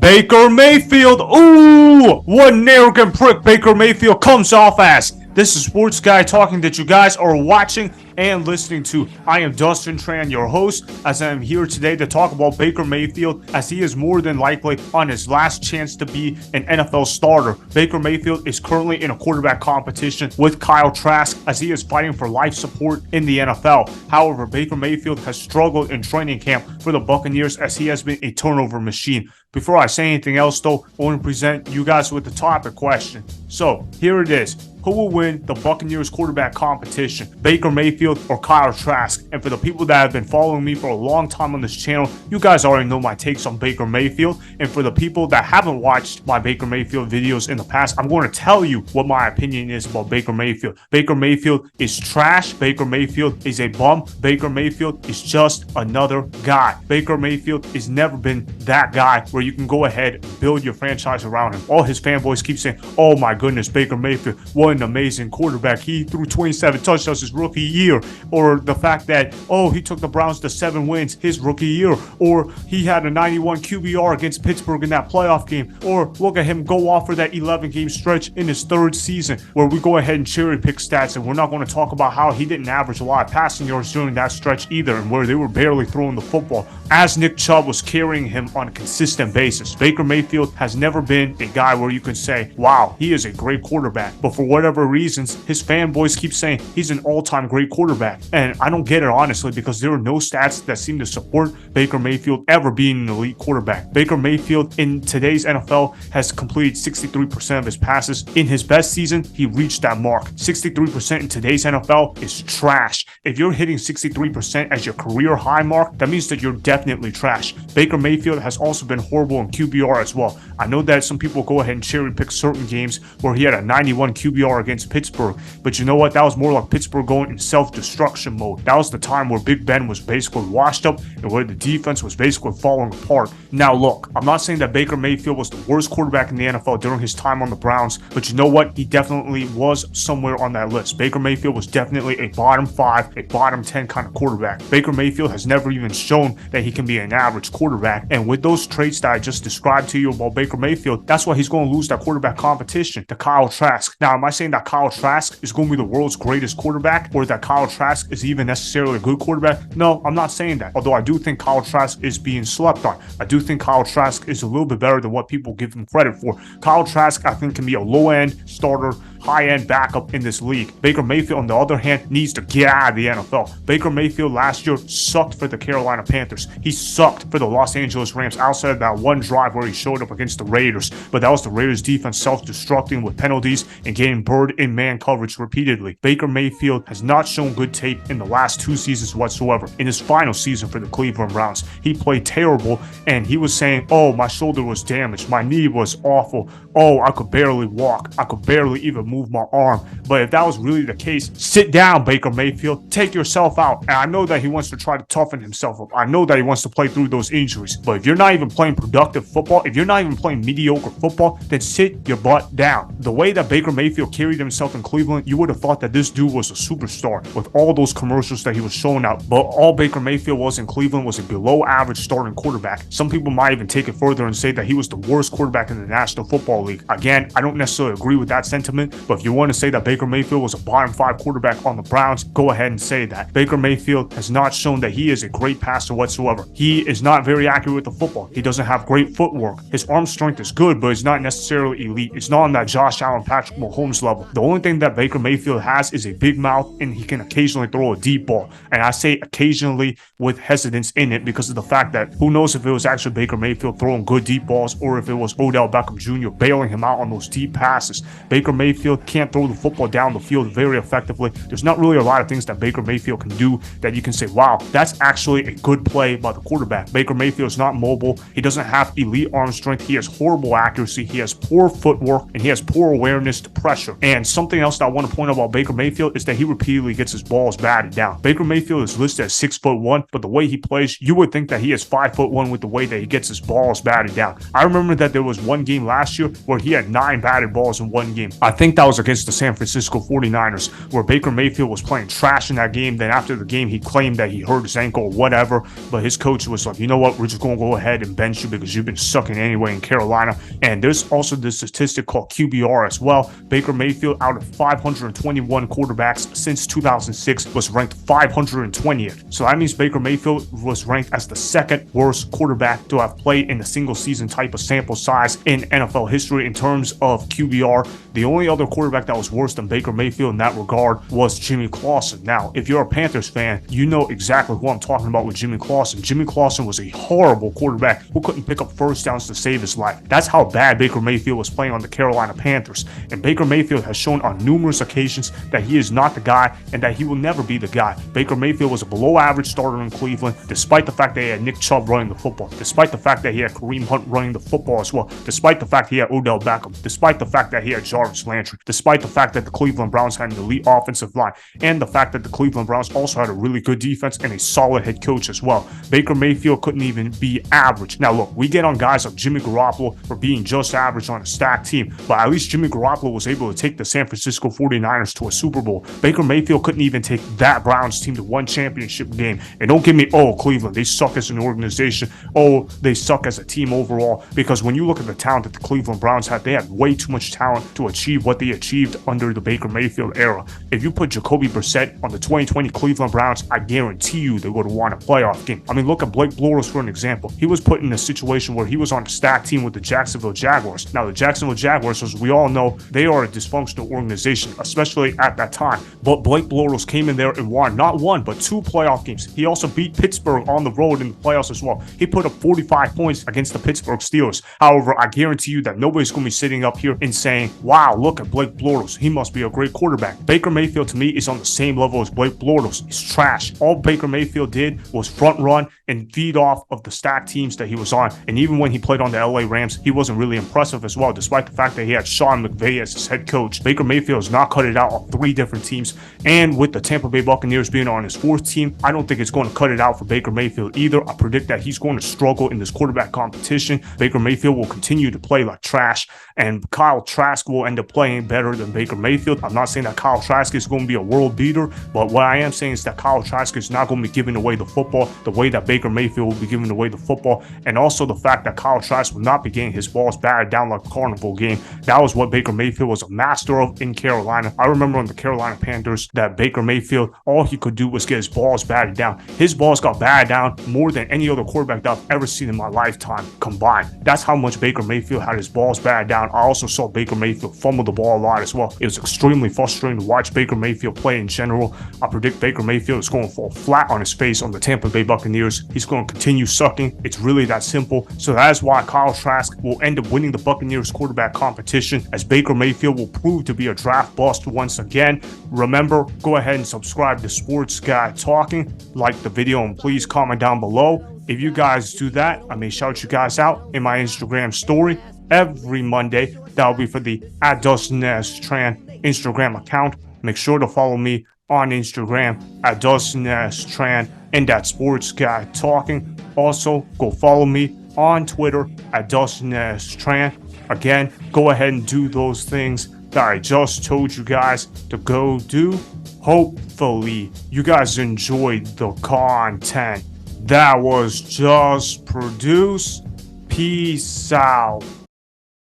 Baker Mayfield. Ooh, what an arrogant prick Baker Mayfield comes off as. This is Sports Guy Talking that you guys are watching and listening to. I am Dustin Tran, your host, as I am here today to talk about Baker Mayfield, as he is more than likely on his last chance to be an NFL starter. Baker Mayfield is currently in a quarterback competition with Kyle Trask, as he is fighting for life support in the NFL. However, Baker Mayfield has struggled in training camp for the Buccaneers, as he has been a turnover machine. Before I say anything else, though, I want to present you guys with the topic question. So, here it is. Who will win the Buccaneers quarterback competition, Baker Mayfield or Kyle Trask? And for the people that have been following me for a long time on this channel, you guys already know my takes on Baker Mayfield. And for the people that haven't watched my Baker Mayfield videos in the past, I'm going to tell you what my opinion is about Baker Mayfield. Baker Mayfield is trash. Baker Mayfield is a bum. Baker Mayfield is just another guy. Baker Mayfield has never been that guy where you can go ahead and build your franchise around him. All his fanboys keep saying, oh my goodness, Baker Mayfield, what an amazing quarterback. He threw 27 touchdowns his rookie year. Or the fact that, oh, he took the Browns to 7 wins his rookie year. Or he had a 91 QBR against Pittsburgh in that playoff game. Or look at him go off for that 11-game stretch in his third season, where we go ahead and cherry pick stats, and we're not going to talk about how he didn't average a lot of passing yards during that stretch either, and where they were barely throwing the football, as Nick Chubb was carrying him on a consistent basis. Baker Mayfield has never been a guy where you can say, wow, he is a great quarterback. But for whatever reasons, his fanboys keep saying he's an all-time great quarterback. And I don't get it, honestly, because there are no stats that seem to support Baker Mayfield ever being an elite quarterback. Baker Mayfield in today's NFL has completed 63% of his passes. In his best season, he reached that mark. 63% in today's NFL is trash. If you're hitting 63% as your career high mark, that means that you're definitely trash. Baker Mayfield has also been horrible in QBR as well. I know that some people go ahead and cherry pick certain games where he had a 91 QBR against Pittsburgh, but you know what? That was more like Pittsburgh going in self-destruction mode. That was the time where Big Ben was basically washed up and where the defense was basically falling apart. Now look, I'm not saying that Baker Mayfield was the worst quarterback in the NFL during his time on the Browns, but you know what? He definitely was somewhere on that list. Baker Mayfield was definitely a bottom 5, a bottom 10 kind of quarterback. Baker Mayfield has never even shown that he can be an average quarterback, and with those traits that I just described to you about Baker Mayfield, that's why he's going to lose that quarterback competition to Kyle Trask. Now, am I saying that Kyle Trask is going to be the world's greatest quarterback, or that Kyle Trask is even necessarily a good quarterback? No, I'm not saying that. Although I do think Kyle Trask is being slept on. I do think Kyle Trask is a little bit better than what people give him credit for. Kyle Trask, I think, can be a low-end starter, high-end backup in this league. Baker Mayfield, on the other hand, needs to get out of the NFL. Baker Mayfield last year sucked for the Carolina Panthers. He sucked for the Los Angeles Rams outside of that one drive where he showed up against the Raiders. But that was the Raiders defense self-destructing with penalties and getting burned in man coverage repeatedly. Baker Mayfield has not shown good tape in the last 2 seasons whatsoever. In his final season for the Cleveland Browns, he played terrible, and he was saying, oh, my shoulder was damaged, my knee was awful, oh, I could barely walk, I could barely even move my arm. But if that was really the case, sit down, Baker Mayfield, take yourself out. And I know that he wants to try to toughen himself up. I know that he wants to play through those injuries. But if you're not even playing productive football, if you're not even playing mediocre football, then sit your butt down. The way that Baker Mayfield carried himself in Cleveland, you would have thought that this dude was a superstar with all those commercials that he was showing out. But all Baker Mayfield was in Cleveland was a below average starting quarterback. Some people might even take it further and say that he was the worst quarterback in the National Football League. Again, I don't necessarily agree with that sentiment, but if you want to say that Baker Mayfield was a bottom 5 quarterback on the Browns, go ahead and say that. Baker Mayfield has not shown that he is a great passer whatsoever. He is not very accurate with the football. He doesn't have great footwork. His arm strength is good, but it's not necessarily elite. It's not on that Josh Allen, Patrick Mahomes level. The only thing that Baker Mayfield has is a big mouth, and he can occasionally throw a deep ball. And I say occasionally with hesitance in it because of the fact that who knows if it was actually Baker Mayfield throwing good deep balls or if it was Odell Beckham Jr. bailing him out on those deep passes. Baker Mayfield can't throw the football down the field very effectively. There's not really a lot of things that Baker Mayfield can do that you can say, wow, that's actually a good play by the quarterback. Baker Mayfield is not mobile. He doesn't have elite arm strength. He has horrible accuracy. He has poor footwork, and he has poor awareness to pressure. And something else that I want to point out about Baker Mayfield is that he repeatedly gets his balls batted down. Baker Mayfield is listed as 6'1", but the way he plays, you would think that he is 5'1" with the way that he gets his balls batted down. I remember that there was one game last year where he had 9 batted balls in one game. I think That was against the San Francisco 49ers, where Baker Mayfield was playing trash in that game. Then after the game, he claimed that he hurt his ankle or whatever, but his coach was like, you know what, we're just going to go ahead and bench you because you've been sucking anyway in Carolina. And there's also this statistic called QBR as well. Baker Mayfield, out of 521 quarterbacks since 2006, was ranked 520th. So that means Baker Mayfield was ranked as the second worst quarterback to have played in a single season type of sample size in NFL history in terms of QBR. The only other quarterback that was worse than Baker Mayfield in that regard was Jimmy Clausen. Now, if you're a Panthers fan, you know exactly who I'm talking about with Jimmy Clausen. Jimmy Clausen was a horrible quarterback who couldn't pick up first downs to save his life. That's how bad Baker Mayfield was playing on the Carolina Panthers. And Baker Mayfield has shown on numerous occasions that he is not the guy and that he will never be the guy. Baker Mayfield was a below average starter in Cleveland, despite the fact that he had Nick Chubb running the football, despite the fact that he had Kareem Hunt running the football as well, despite the fact he had Odell Beckham, despite the fact that he had Jarvis Landry, despite the fact that the Cleveland Browns had an elite offensive line, and the fact that the Cleveland Browns also had a really good defense and a solid head coach as well. Baker Mayfield couldn't even be average. Now look, we get on guys like Jimmy Garoppolo for being just average on a stacked team, but at least Jimmy Garoppolo was able to take the San Francisco 49ers to a Super Bowl. Baker Mayfield couldn't even take that Browns team to one championship game. And don't give me, oh, Cleveland, they suck as an organization. Oh, they suck as a team overall. Because when you look at the talent that the Cleveland Browns had, they had way too much talent to achieve what they achieved under the Baker Mayfield era. If you put Jacoby Brissett on the 2020 Cleveland Browns, I guarantee you they would have won a playoff game. I mean, look at Blake Bortles for an example. He was put in a situation where he was on a stacked team with the Jacksonville Jaguars. Now, the Jacksonville Jaguars, as we all know, they are a dysfunctional organization, especially at that time. But Blake Bortles came in there and won not one, but two playoff games. He also beat Pittsburgh on the road in the playoffs as well. He put up 45 points against the Pittsburgh Steelers. However, I guarantee you that nobody's going to be sitting up here and saying, wow, look at Blake Bortles. He must be a great quarterback. Baker Mayfield, to me, is on the same level as Blake Bortles. He's trash. All Baker Mayfield did was front run and feed off of the stacked teams that he was on. And even when he played on the LA Rams, he wasn't really impressive as well, despite the fact that he had Sean McVay as his head coach. Baker Mayfield has not cut it out on three different teams. And with the Tampa Bay Buccaneers being on his fourth team, I don't think it's going to cut it out for Baker Mayfield either. I predict that he's going to struggle in this quarterback competition. Baker Mayfield will continue to play like trash, and Kyle Trask will end up playing better than Baker Mayfield. I'm not saying that Kyle Trask is going to be a world beater, but what I am saying is that Kyle Trask is not going to be giving away the football the way that Baker Mayfield will be giving away the football, and also the fact that Kyle Trask will not be getting his balls batted down like a carnival game. That was what Baker Mayfield was a master of in Carolina. I remember on the Carolina Panthers that Baker Mayfield, all he could do was get his balls batted down. His balls got batted down more than any other quarterback that I've ever seen in my lifetime combined. That's how much Baker Mayfield had his balls batted down. I also saw Baker Mayfield fumble the ball a lot as well. It was extremely frustrating to watch Baker Mayfield play in general. I predict Baker Mayfield is going to fall flat on his face on the Tampa Bay Buccaneers. He's going to continue sucking. It's really that simple. So that is why Kyle Trask will end up winning the Buccaneers quarterback competition, as Baker Mayfield will prove to be a draft bust once again. Remember, go ahead and subscribe to Sports Guy Talking, like the video, and please comment down below. If you guys do that, I may shout you guys out in my Instagram story every Monday. That'll be for the @DustinTran Instagram account. Make sure to follow me on Instagram @DustinTran and @SportsGuyTalking. Also, go follow me on Twitter @DustinTran. Again, go ahead and do those things that I just told you guys to go do. Hopefully, you guys enjoyed the content that was just produced. Peace out.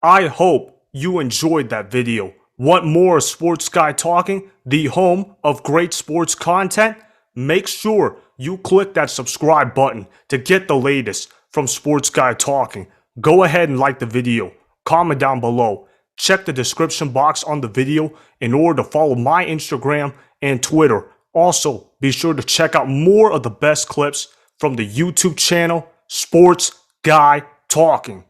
I hope you enjoyed that video. Want more Sports Guy Talking, the home of great sports content? Make sure you click that subscribe button to get the latest from Sports Guy Talking. Go ahead and like the video. Comment down below. Check the description box on the video in order to follow my Instagram and Twitter. Also, be sure to check out more of the best clips from the YouTube channel Sports Guy Talking.